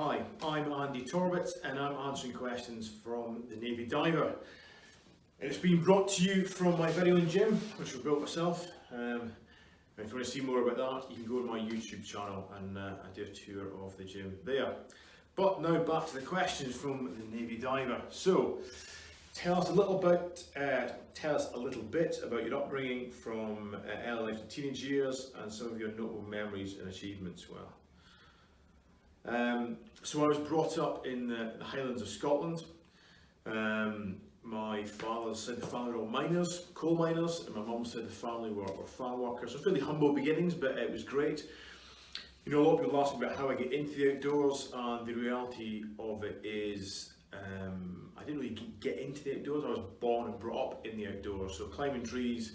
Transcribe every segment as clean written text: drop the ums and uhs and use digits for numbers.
Hi, I'm Andy Torbet and I'm answering questions from the Navy Diver. It's been brought to you from my very own gym, which I built myself. If you want to see more about that, you can go to my YouTube channel and I do a tour of the gym there. But now back to the questions from the Navy Diver. So, tell us a little bit about your upbringing from early life to teenage years and some of your notable memories and achievements. So I was brought up in the Highlands of Scotland. My father's side of the family were all miners, coal miners, and my mum's side of the family were farm workers. So fairly humble beginnings, but it was great. You know, a lot of people ask me about how I get into the outdoors, and the reality of it is I didn't really get into the outdoors. I was born and brought up in the outdoors, so climbing trees,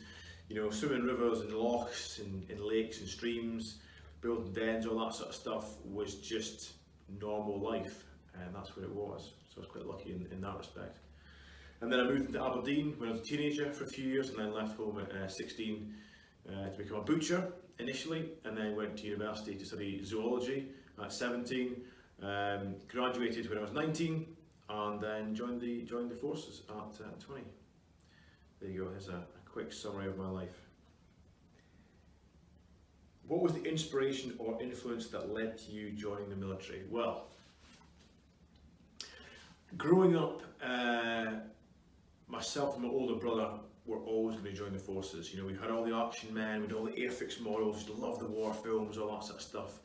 you know, swimming in rivers and lochs and in lakes and streams, building dens, all that sort of stuff was just normal life, and that's what it was. So I was quite lucky in that respect. And then I moved into Aberdeen when I was a teenager for a few years, and then left home at 16 to become a butcher initially, and then went to university to study zoology at 17. Graduated when I was 19, and then joined the forces at 20. There you go. Here's a quick summary of my life. What was the inspiration or influence that led to you joining the military? Well, growing up, myself and my older brother were always going to join the forces. You know, we had all the action men, we had all the airfix models, used to love the war films, all that sort of stuff.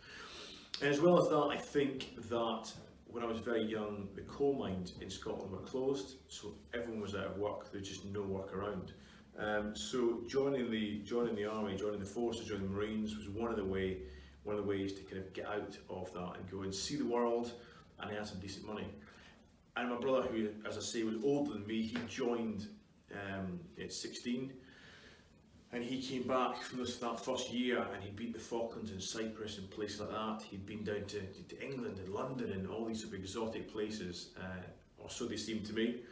And as well as that, I think that when I was very young, the coal mines in Scotland were closed, so everyone was out of work. There was just no work around. So joining the army, joining the forces, joining the Marines was one of the ways to kind of get out of that and go and see the world and earn some decent money. And my brother, who, as I say, was older than me, he joined at 16, and he came back from that first year and he'd been to the Falklands and Cyprus and places like that. He'd been down to England and London and all these sort of exotic places, or so they seemed to me.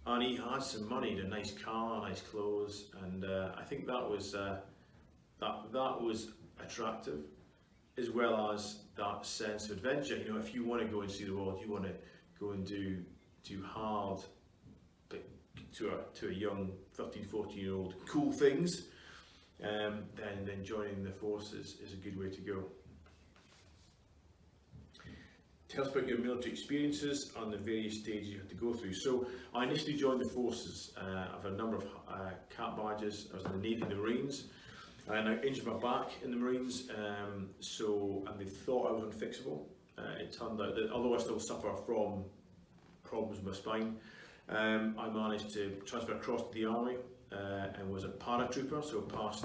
And he had some money, he had a nice car, nice clothes, and I think that was attractive, as well as that sense of adventure. You know, if you want to go and see the world, you want to go and do hard, but to a young 13, 14-year-old, cool things, then joining the forces is a good way to go. Tell us about your military experiences and the various stages you had to go through. So I initially joined the forces. I've had a number of cap badges. I was in the Navy and the Marines, and I injured my back in the Marines, and they thought I was unfixable. It turned out that although I still suffer from problems with my spine, I managed to transfer across to the army and was a paratrooper, so passed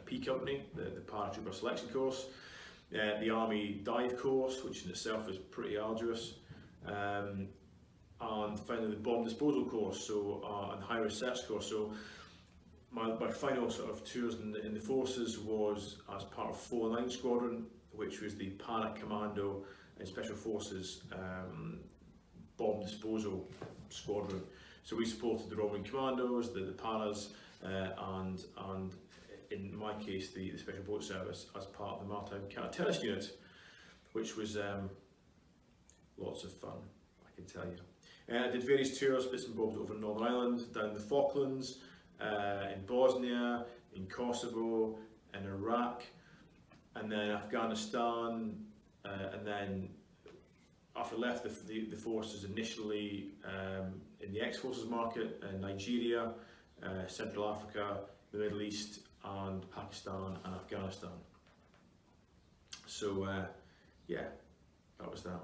P Company, the paratrooper selection course. The Army dive course, which in itself is pretty arduous, and finally the bomb disposal course, and high research course. So my final sort of tours in the forces was as part of 409 Squadron, which was the Para Commando and Special Forces bomb disposal squadron. So we supported the Roman Commandos, the Paras, and in my case, the Special Boat Service as part of the Maritime Counter-Terrorist Unit, which was lots of fun, I can tell you. I did various tours, bits and bobs over Northern Ireland, down the Falklands, in Bosnia, in Kosovo, in Iraq, and then Afghanistan, and then after I left the forces initially in the ex-forces market in Nigeria, Central Africa, the Middle East, and Pakistan and Afghanistan. So yeah, that was that.